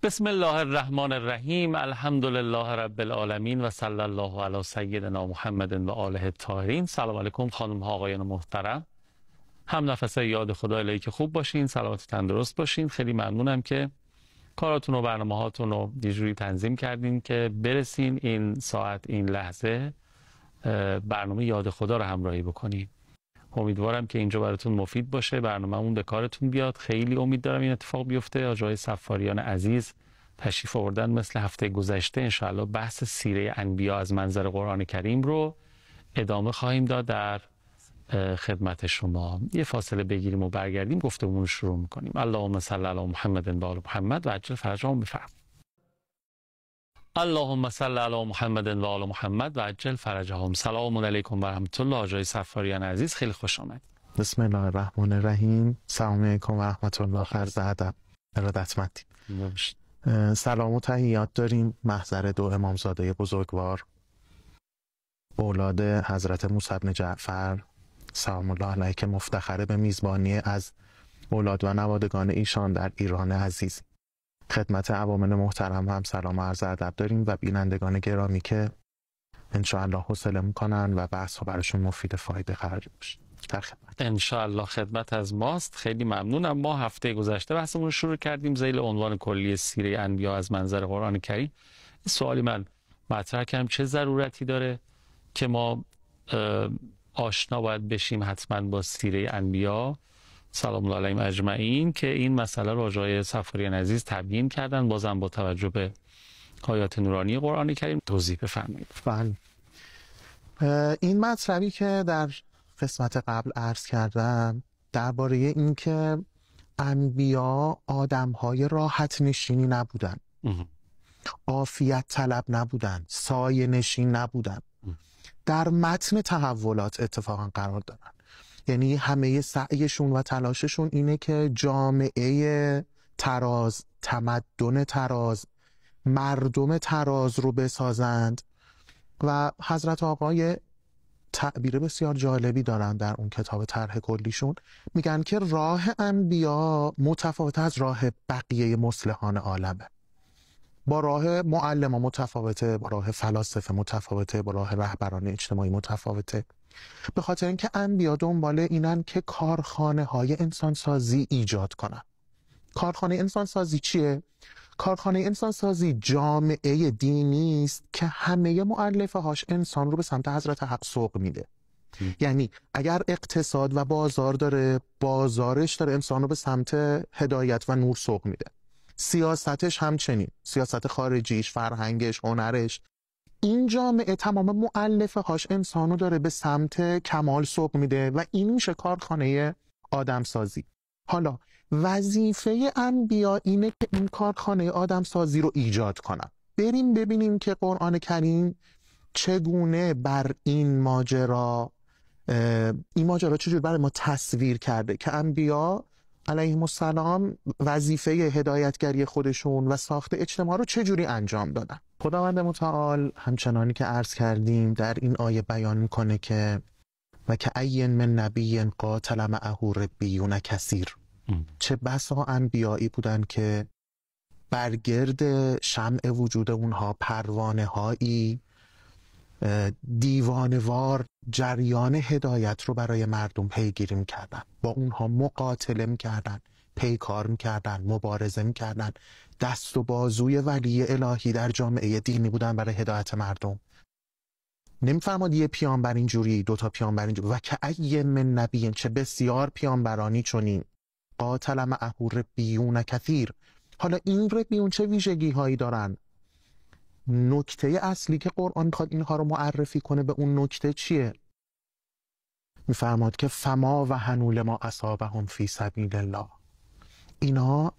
بسم الله الرحمن الرحیم. الحمد لله رب العالمین و صلی الله علی سیدنا محمد و آله الطاهرین. سلام علیکم خانم ها آقایان محترم. هم نفسه یاد خدا الهی که خوب باشین، سلامت تندرست باشین. خیلی ممنونم که کاراتون و برنامه هاتون رو یه جوری تنظیم کردین که برسین این ساعت این لحظه برنامه یاد خدا رو همراهی بکنین. امیدوارم که اینجا براتون مفید باشه، برنامه‌مون به کارتون بیاد. خیلی امید دارم این اتفاق بیفته. آقای صفاریان عزیز تشریف آوردن مثل هفته گذشته. انشاءالله بحث سیره انبیا از منظر قرآن کریم رو ادامه خواهیم داد در خدمت شما. یه فاصله بگیریم و برگردیم گفتمون رو شروع میکنیم. اللهم صل علی محمد و آل محمد و عجل فرجهم. بفرمایید. اللهم صل علی محمد و آل محمد و عجل فرجهم. سلام علیکم و رحمت الله. آقای صفاریان عزیز خیلی خوش آمدید. بسم الله الرحمن الرحیم. سلام علیکم و رحمت الله. عرض ادب ارادتمندی. سلام و تحیات داریم محضر دو امامزاده بزرگوار، اولاد حضرت موسی بن جعفر سلام الله علیه که مفتخره به میزبانی از اولاد و نوادگان ایشان در ایران عزیز. خدمت عوامل محترم هم سلام و عرض ادب داریم و بینندگان گرامی که انشاءالله حوصله میکنن و بحث ها براشون مفید فایده قرار باشه. در خدمت. انشاءالله خدمت از ماست. خیلی ممنونم. ما هفته گذشته بحثمون رو شروع کردیم ذیل عنوان کلی سیره انبیا از منظر قرآن کریم. سوالی من مطرح کردم چه ضرورتی داره که ما آشنا باید بشیم حتما با سیره انبیا سلام الله علیهم اجمعین، که این مسئله رو آقای صفاریان عزیز تبیین کردن، بازم با توجه به آیات نورانی قرآن کریم توضیح بفرمایید. بله، این مطلبی که در قسمت قبل عرض کردم درباره این که انبیا آدم‌های راحت نشینی نبودن، عافیت طلب نبودن، سایه نشین نبودن، در متن تحولات اتفاقا قرار دارن. یعنی همه سعیشون و تلاششون اینه که جامعه تراز، تمدن تراز، مردم تراز رو بسازند و حضرت آقای تعبیر بسیار جالبی دارن در اون کتاب طرح کلیشون. میگن که راه انبیا متفاوت از راه بقیه مصلحان عالمه. با راه معلمان متفاوته، با راه فلاسفه متفاوته، با راه رهبران اجتماعی متفاوته. به خاطر اینکه انبیا دنبال اینن که کارخانه های انسانسازی ایجاد کنن. کارخانه انسانسازی چیه؟ کارخانه انسانسازی جامعه دینی است که همه مؤلفه هاش انسان رو به سمت حضرت حق سوق میده. یعنی اگر اقتصاد و بازار داره، بازارش داره انسان رو به سمت هدایت و نور سوق میده. سیاستش همچنین، سیاست خارجیش، فرهنگش، هنرش. این جامعه تمام مؤلفه هاش انسان رو داره به سمت کمال سوق میده و این میشه کارخانه آدمسازی. حالا وظیفه انبیا اینه که این کارخانه آدمسازی رو ایجاد کنن. بریم ببینیم که قرآن کریم چگونه بر این ماجرا چجور برای ما تصویر کرده که انبیا علیهم السلام وظیفه هدایتگری خودشون و ساخت اجتماع رو چجوری انجام دادن. خداوند متعال همچنانی که عرض کردیم در این آیه بیان میکنه که و که ای من نبی قاتل معه ربیون کثیر. چه بسا انبیایی بودن که برگرد شمع وجود اونها پروانه هایی دیوانوار جریان هدایت رو برای مردم پیگیری میکردن، با اونها مقاتله میکردن، پیکار میکردن، مبارزه میکردن، دست و بازوی ولی الهی در جامعه دینی بودن برای هدایت مردم. نمیفرماد یه پیامبر اینجوری، دوتا پیامبر اینجوری. و که ای من نبیین، چه بسیار پیامبرانی چنین قاتل معه ربیون کثیر. حالا این ربیون چه ویژگی هایی دارن؟ نکته اصلی که قرآن میخواد اینها رو معرفی کنه به اون نکته چیه؟ میفرماد که فما و هنول ما اصابهم فی سبیل الله. اینا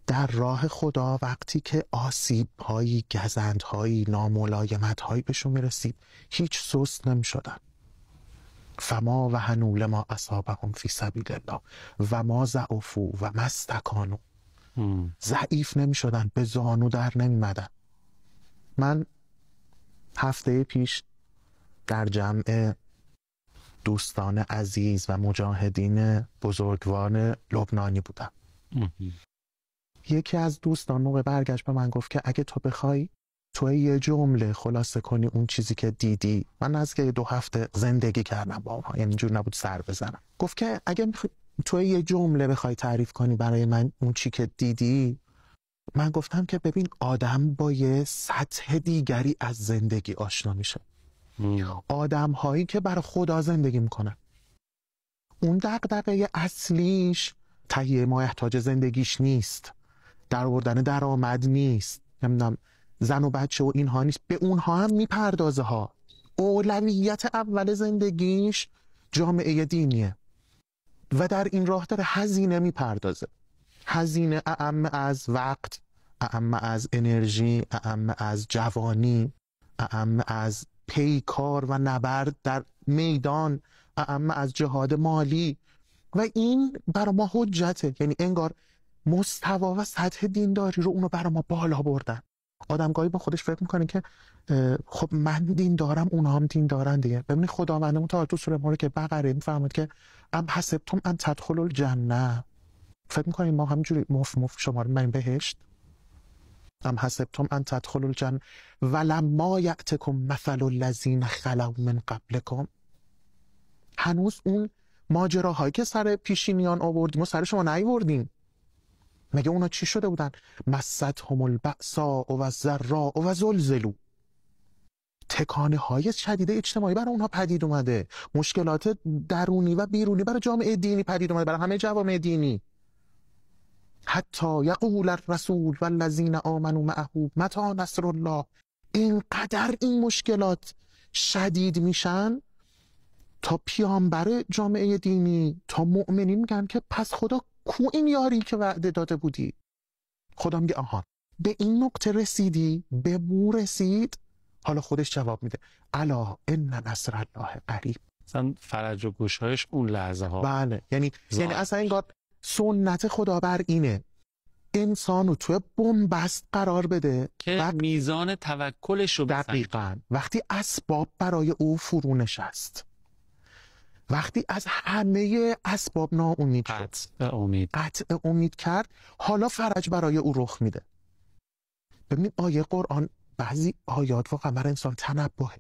در راه خدا وقتی که آسیب هایی، گزند هایی، ناملایمت هایی بهشون میرسید هیچ سست نمیشدن. فما و هنول ما اصابهم فی سبیل الله و ما ضعفوا و ما استکانوا. ضعیف نمیشدن، به زانو در نمیمدن. من هفته پیش در جمع دوستان عزیز و مجاهدین بزرگوار لبنانی بودم. یکی از دوستان موقع برگشت به من گفت که اگه تو بخوای تو یه جمله خلاصه کنی اون چیزی که دیدی، من از که 2 هفته زندگی کردم با اونها، یعنی اینجور نبود سر بزنم. گفت که اگه تو یه جمله بخوای تعریف کنی برای من اون چی که دیدی، من گفتم که ببین آدم با یه سطح دیگری از زندگی آشنا میشه. آدم هایی که برای خدا زندگی میکنن، اون دغدغه اصلیش تهیه مایحتاج زندگیش نیست، در آوردن درآمد نیست، نمیدونم زن و بچه و اینها نیست، به اونها هم میپردازه ها. اولویت اول زندگیش جامعه دینیه و در این راه داره هزینه میپردازه. هزینه اعم از وقت، اعم از انرژی، اعم از جوانی، اعم از پیکار و نبرد در میدان، اعم از جهاد مالی. و این برای ما حجته، یعنی انگار مستوا و سطح دینداری رو اونو برای ما بالا بردن. آدمگاهی با خودش فکر میکنه که خب من دین دارم اونها هم دین دارن دیگه. ببینید خداوندمون تا تو سوره مبارکه بقره میفرماد که ام حسبتم ان تدخلوا الجنه، فکر میکنید ما همینجوری مف شما رو من بهشت؟ ام حسبتم ان تدخلوا الجنه ولما یأتکم مثل الذین خلوا من قبلکم. هنوز اون ماجراهایی که سر پیشینیان آوردیم و سر شما نیاوردیم. مگه اونا چی شده بودن؟ مستهم البأساء و الضراء و زلزلوا. تکانه های شدید اجتماعی برای اونها پدید اومده، مشکلات درونی و بیرونی برای جامعه دینی پدید اومده، برای همه جوامع دینی. حتی یقول الرسول والذین آمنوا معه متی نصر الله. اینقدر این مشکلات شدید میشن تا پیامبر جامعه دینی، تا مؤمنین میگن که پس خدا کو این یاری که وعده داده بودی؟ خدا میگه آها به این نقطه رسیدی، به مو رسید. حالا خودش جواب میده الا ان نصر الله قریب. مثلا فرج و گشایش اون لحظه ها. بله، یعنی اصلا انگار سنت خدا بر اینه انسانو توی بنبست قرار بده که میزان توکلش رو بزنه. دقیقاً وقتی اسباب برای او فرو نشست، وقتی از همه اسباب ناامید شد، قطع امید کرد، حالا فرج برای او رخ میده. ببینید آیه قرآن بعضی آیات واقعا برای انسان تنبهه.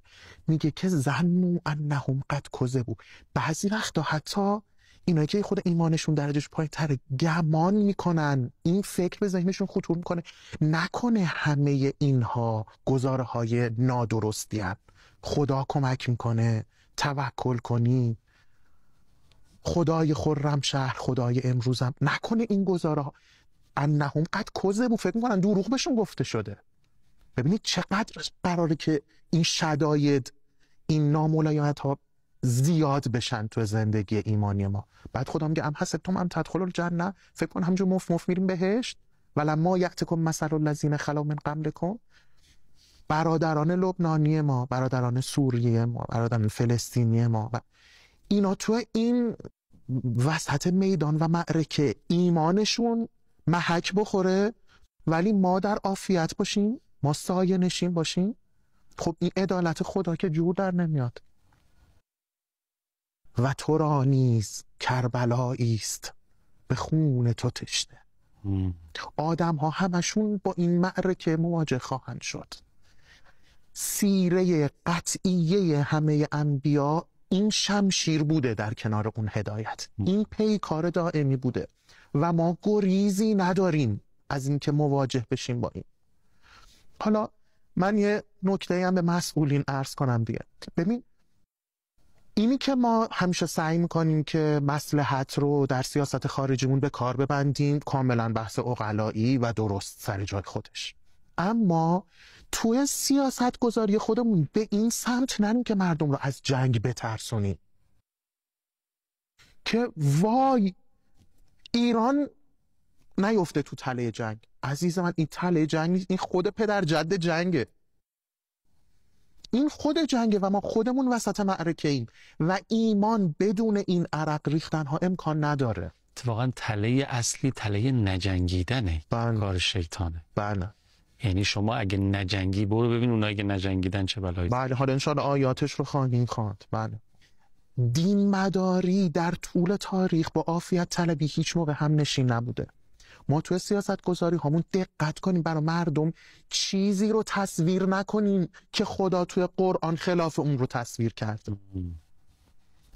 میگه که ظنوا انهم قد کذبوا. بعضی وقتا حتی اینایی که خود ایمانشون درجهش پایین‌تره گمان میکنن، این فکر به ذهنشون خطور میکنه نکنه همه اینها گزاره های نادرستی هست، خدا کمک میکنه، توکل کنی، خدای خرمشهر، خدای امروزم، نکنه این گزاره ها انهم قد کذبوا، فکر میکنن دروغ بهشون گفته شده. ببینید چقدر قراره که این شداید، این ناملایمت ها زیاد بشن تو زندگی ایمانی ما. بعد خدا میگه ام حسبتم ان تدخلوا الجنه، فکر کن همونجا مف میریم بهشت. ولما یأتکم مثل الذین خلوا من قبلکم. برادران لبنانی ما، برادران سوریه ما، برادران فلسطینی ما، اینا تو این وسط میدان و معرکه ایمانشون محک بخوره، ولی ما در عافیت باشیم، ما سایه نشین باشیم. خب این عدالت خدا که جور در نمیاد. و تو را نیز کربلایی است به خون تو تشنه. آدم ها همشون با این معرکه مواجه خواهند شد. سیره قطعیه همه انبیا این شمشیر بوده در کنار اون هدایت، این پیکار دائمی بوده و ما گریزی نداریم از اینکه مواجه بشیم با این. حالا من یه نکته هم به مسئولین عرض کنم دیگه. ببین اینی که ما همیشه سعی میکنیم که مصلحت رو در سیاست خارجیمون به کار ببندیم کاملا بحث عقلایی و درست سر جای خودش، اما توی سیاست گذاری خودمون به این سمت نریم که مردم رو از جنگ بترسونیم که وای ایران نیفته تو تله جنگ. عزیز من این تله جنگ نیست، این خود پدر جد جنگه، این خود جنگه و ما خودمون وسط معرکه ایم و ایمان بدون این عرق ریختن ها امکان نداره. اتفاقا تله اصلی تله نجنگیدنه. کار شیطانه. بله. یعنی شما اگه نجنگی برو ببین اونایی که نجنگیدن چه بلایی. بله حالا انشاءالله آیاتش رو خواهیم خواند. بله. دین مداری در طول تاریخ با عافیت طلبی هیچ موقع هم نشین نبوده. ما توی سیاست گذاری همون دقت کنیم برای مردم چیزی رو تصویر نکنیم که خدا توی قرآن خلاف اون رو تصویر کرده.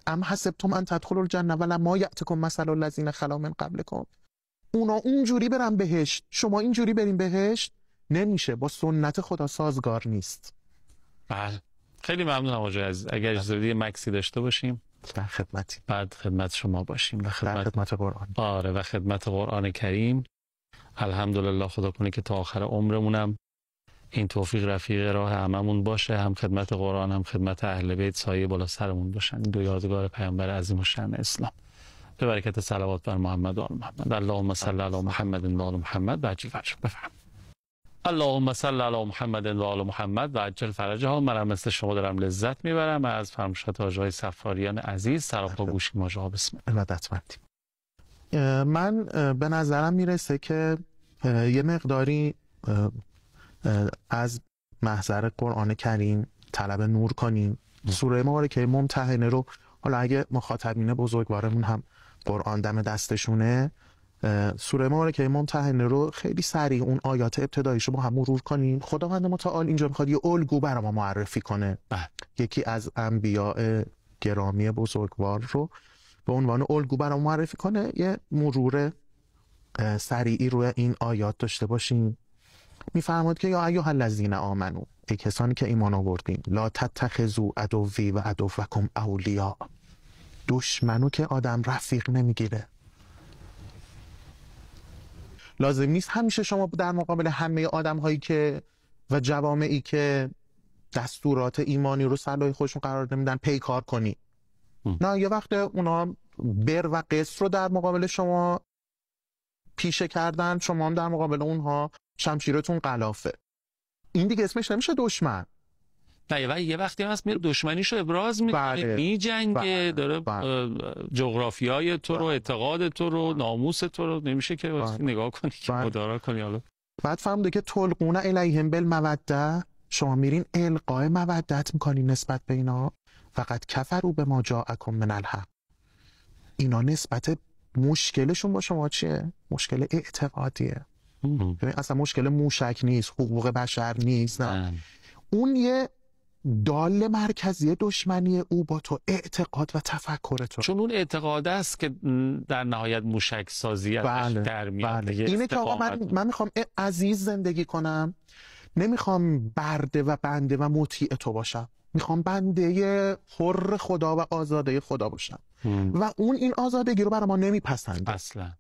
ام حسبتم ان تدخلوا الجنه ولما یأتکم مثل الذین خلوا من قبلکم. اونا اونجوری برن بهشت، شما اینجوری برین بهشت، نمیشه، با سنت خدا سازگار نیست. بله خیلی ممنونم آقای عزیز. اگر اجازه بدید مکسی داشته باشیم در خدمتی. بعد خدمت شما باشیم و در خدمت قرآن. آره و خدمت قرآن کریم. الحمدلله خدا کنه که تا آخر عمرمونم این توفیق رفیق راه هممون باشه، هم خدمت قرآن هم خدمت اهل بیت سایه بالا سرمون باشن، این دو یادگار پیامبر عظیم الشأن اسلام. به برکت صلوات بر محمد و آل محمد. اللهم صل علی محمد و آل محمد و عجل فرجهم. بفرمایید. اللهم صل علی محمد و آل محمد و عجل فرجها. منم مثل شما دارم لذت میبرم از فرمایشات آقای صفاریان عزیز. سراپا گوش ماجرا. بسم الله. ارادتمندی. من به نظرم میرسه که یه مقداری از محضر قرآن کریم طلب نور کنیم. سوره مبارکه ممتحنه رو حالا اگه مخاطبین بزرگوارمون هم قرآن دم دستشونه، سوره مبارکه ممتحنه رو خیلی سریع اون آیات ابتداییش رو با هم مرور کنیم. خداوند متعال اینجا میخواد یه الگو برای ما معرفی کنه. یکی از انبیاء گرامی بزرگوار رو به عنوان الگو برای ما معرفی کنه. یه مرور سریعی روی این آیات داشته باشیم. میفرماد که یا ایها الذین آمنو، ای کسانی که ایمان آوردین، لا تتخذوا عدوی و عدوکم اولیاء. دشمنو که آدم رفیق نمیگیره. لازم نیست همیشه شما در مقابل همه آدم هایی که و جوامعی که دستورات ایمانی رو صلاح خودشون قرار نمیدن پیکار کنی. نه، یه وقت اونا بر و قصر رو در مقابل شما پیشه کردن، شما هم در مقابل اونها شمشیرتون غلافه. این دیگه اسمش نمیشه دشمن. نه، یه وقتی هست میره دشمنیشو ابراز میکنه، میجنگه، داره جغرافیای تو رو، اعتقاد تو رو، ناموس تو رو، نمیشه که نگاه کنی که مدارا کنی. حالا بعد فهمیده که تلقون الیهم بالموده، شما میرین القای مودت میکنی نسبت به اینا. فقط کفروا بما جاءکم من الحق. اینا نسبت مشکلشون با شما چیه؟ مشکل اعتقادیه. اصلا مشکل موشک نیست، حقوق بشر نیست، نه. اون یه دال مرکزی دشمنی او با تو اعتقاد و تفکر تو، چون اون اعتقاد است که در نهایت موشک سازی در میاد. اینه که آقا من میخوام عزیز زندگی کنم، نمیخوام برده و بنده و مطیع تو باشم، میخوام بنده حر خدا و آزاده خدا باشم. و اون این آزادگی رو برای ما نمیپسنده اصلا.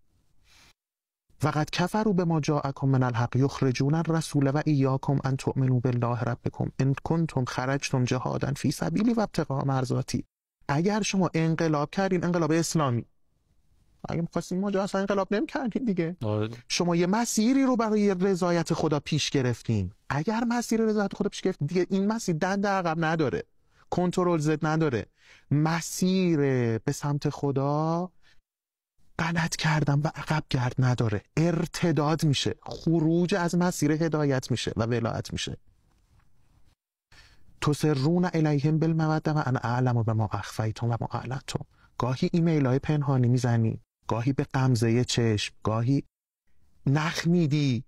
فقط کفروا بما جاءکم من الحق یخرجون الرسول و ایاکم ان تؤمنوا بالله ربکم ان کنتم خرجتم جهادا فی سبیلی و ابتغاء مرضاتی. اگر شما انقلاب کردین، انقلاب اسلامی، اگه می‌خواستین ما جا اصلا انقلاب نمی‌کردین دیگه. شما یه مسیری رو برای رضایت خدا پیش گرفتین. اگر مسیر رضایت خدا پیش گرفتین دیگه، این مسیر دنده عقب نداره، کنترل زد نداره. مسیر به سمت خدا غلط کردن و عقب گرد نداره، ارتداد میشه، خروج از مسیر هدایت میشه و ولایت میشه. تسرون الیهم بالموده و انا اعلم بما اخفیتم و ما اعلنتم. گاهی ایمیل های پنهانی میزنی، گاهی به غمزه چشم، گاهی نخ میدی.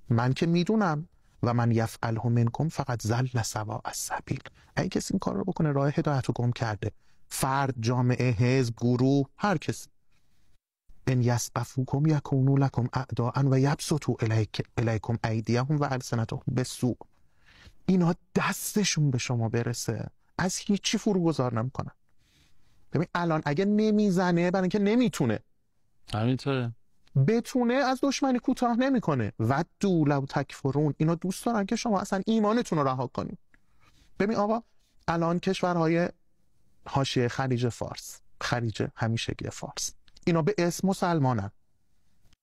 من که میدونم و من یفعله منکم فقط ضل سواء السبیل. اگه کسی این کار رو بکنه راه هدایت رو گم کرده. فرد، جامعه، حزب، گروه، هر کسی. ان یسقفوکم یکونوا لکم اعداء و یبسطوا الیکم ایدیهم و السنتهم بالسوء. اینا دستشون به شما برسه از هیچی فروگذار نمیکنن. ببین الان اگه نمیزنه برای اینکه نمیتونه، همینطوره، بتونه از دشمنی کوتاه نمیکنه. ودوا لو تکفرون، اینا دوست دارن که شما اصلا ایمانتون رو رها کنید. ببین آقا الان کشورهای حاشیه خلیج فارس، خلیج همیشگی فارس، اینا به اسم مسلمانن،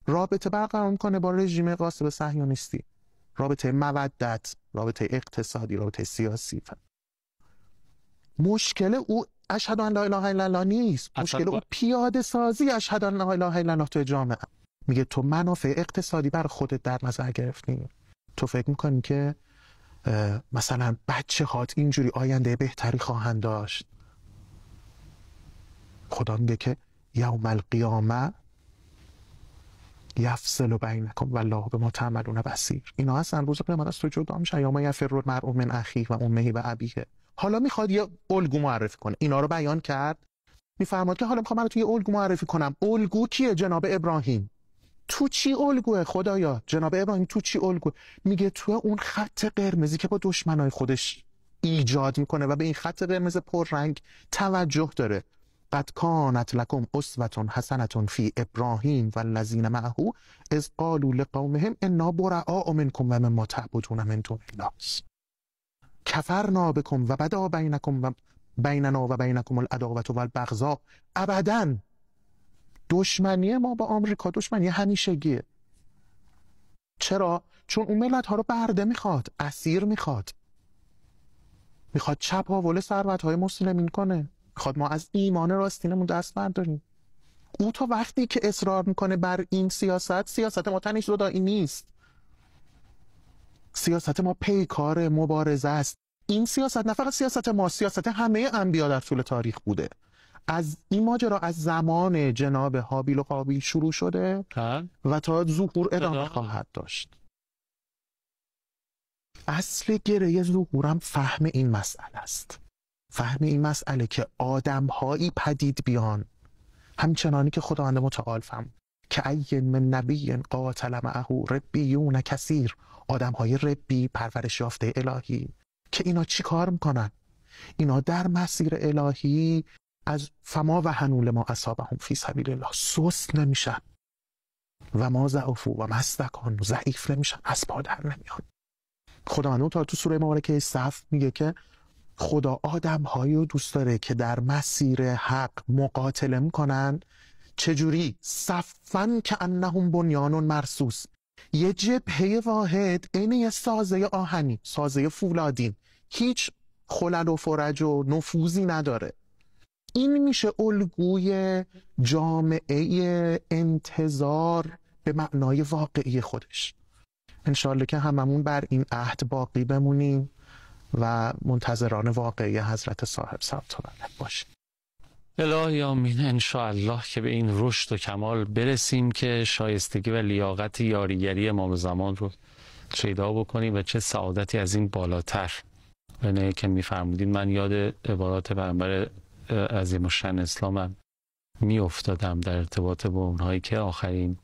رابطه برقرار میکنه با رژیم غاصب صهیونیستی، رابطه مودت، رابطه اقتصادی، رابطه سیاسی. مشکل او اشهد ان لا اله الا الله نیست، مشکل او پیاده سازی اشهد ان لا اله الا الله تو جامعه. میگه تو منافع اقتصادی بر خودت در نظر گرفتی، تو فکر میکنی که مثلا بچه هات اینجوری آینده بهتری خواهند داشت. خدا میگه که یوم القیامه یفصل بینکم والله بما تعملون بصیر. اینا هستن روز قیامت از تو جدا میشن. یا ما یفر المرء من اخیه و امه و ابیه. حالا میخواد یه الگو معرفی کنه، اینا رو بیان کرد، میفرماد که حالا میخوام توی الگو معرفی کنم. الگو کیه؟ جناب ابراهیم. تو چی الگوه خدایا؟ جناب ابراهیم تو چی الگو؟ میگه تو اون خط قرمزی که با دشمنای خودش ایجاد میکنه و به این خط قرمز پررنگ توجه داره. قد کانت لکم اسوة حسنة فی ابراهیم والذین معه اذ قالوا لقومهم انا براء منکم و مما تعبدون من دون الله کفرنا بکم و بدا بیننا و بینکم العداوة والبغضاء ابدا. دشمنی ما با آمریکا دشمنی همیشگیه. چرا؟ چون اون ملت ها رو برده میخواد، اسیر میخواد چپاول ثروت های مسلمین کنه، میخواد ما از ایمان راستینمون دست برداریم. او تا وقتی که اصرار میکنه بر این سیاست ما تنش زدایی نیست. سیاست ما پیکار مبارزه است. این سیاست نه فقط سیاست ما، سیاست همه انبیا در طول تاریخ بوده. از این ماجرا از زمان جناب هابیل و قابیل شروع شده و تا ظهور ادامه خواهد داشت. اصل گره ظهورم فهم این مسئله است. فهم این مسئله که آدم‌هایی پدید بیان همچنانی که خداوند متعال فرمود که ای من نبی قاتل معه ربیون کثیر، آدم‌های ربی پرورش یافته الهی که اینا چی کار میکنن؟ اینا در مسیر الهی از فما و هنول ما اصابهم فی سبیل الله سست نمیشن و ما ضعفوا و ما استکانوا، ضعیف نمیشن، از پا در نمیان. خداوند تا تو سوره مبارکه صف میگه که خدا آدم‌هایی رو دوست داره که در مسیر حق مقاتله میکنن. چجوری؟ صفاً که انهم بنیان مرصوص، یه جبهه واحد، این یه سازه آهنی، سازه فولادین، هیچ خلل و فرج و نفوذی نداره. این میشه الگوی جامعه انتظار به معنای واقعی خودش. انشالله که هممون بر این عهد باقی بمونیم و منتظران واقعی حضرت صاحب ثبت باشیم. الهی آمین. انشاءالله که به این رشد و کمال برسیم که شایستگی و لیاقت یاریگری امام زمان رو پیدا بکنیم و چه سعادتی از این بالاتر. و نه که میفرمودین من یاد عبارات پیامبر عظیم الشأن اسلامم میافتادم در ارتباط با اونهایی که آخرین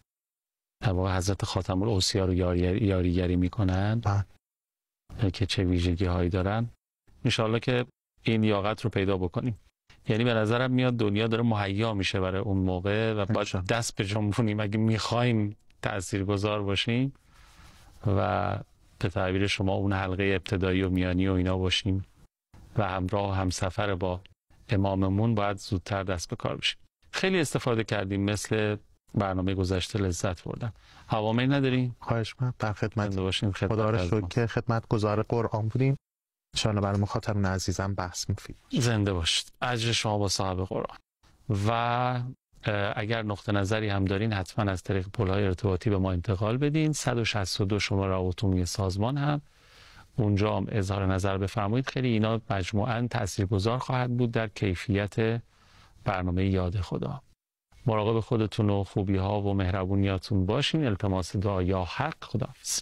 حضرت خاتم الاوصیا رو یاریگری میکنن که چه ویژگی هایی دارن. انشاءالله که این لیاقت رو پیدا بکنیم. یعنی به نظرم میاد دنیا داره مهیا میشه برای اون موقع و باید دست به جنب کنیم اگه میخوایم تاثیرگذار باشیم و به تعبیر شما اون حلقه ابتدایی و میانی و اینا باشیم و همراه و همسفر با اماممون باید زودتر دست به کار بشیم. خیلی استفاده کردیم، مثل برنامه گذشته لذت بردم. هوامی نداریم؟ خواهش می‌کنم، در خدمت باشیم. خدا رو شکر که خدمتگزار قرآن بودیم. ان شاء الله برای مخاطبین عزیزم بحث مفید. زنده باشید. اجر شما با صاحب قرآن. و اگر نقطه نظری هم دارین حتما از طریق پل‌های ارتباطی به ما انتقال بدین. 162 شماره عمومی سازمان هم اونجا هم اظهار نظر بفرمایید. خیلی اینا مجموعاً تاثیرگذار خواهد بود در کیفیت برنامه یاد خدا. مراقب خودتون و خوبی‌ها و مهربونیاتون باشین. التماس دعا یا حق. خداحافظ.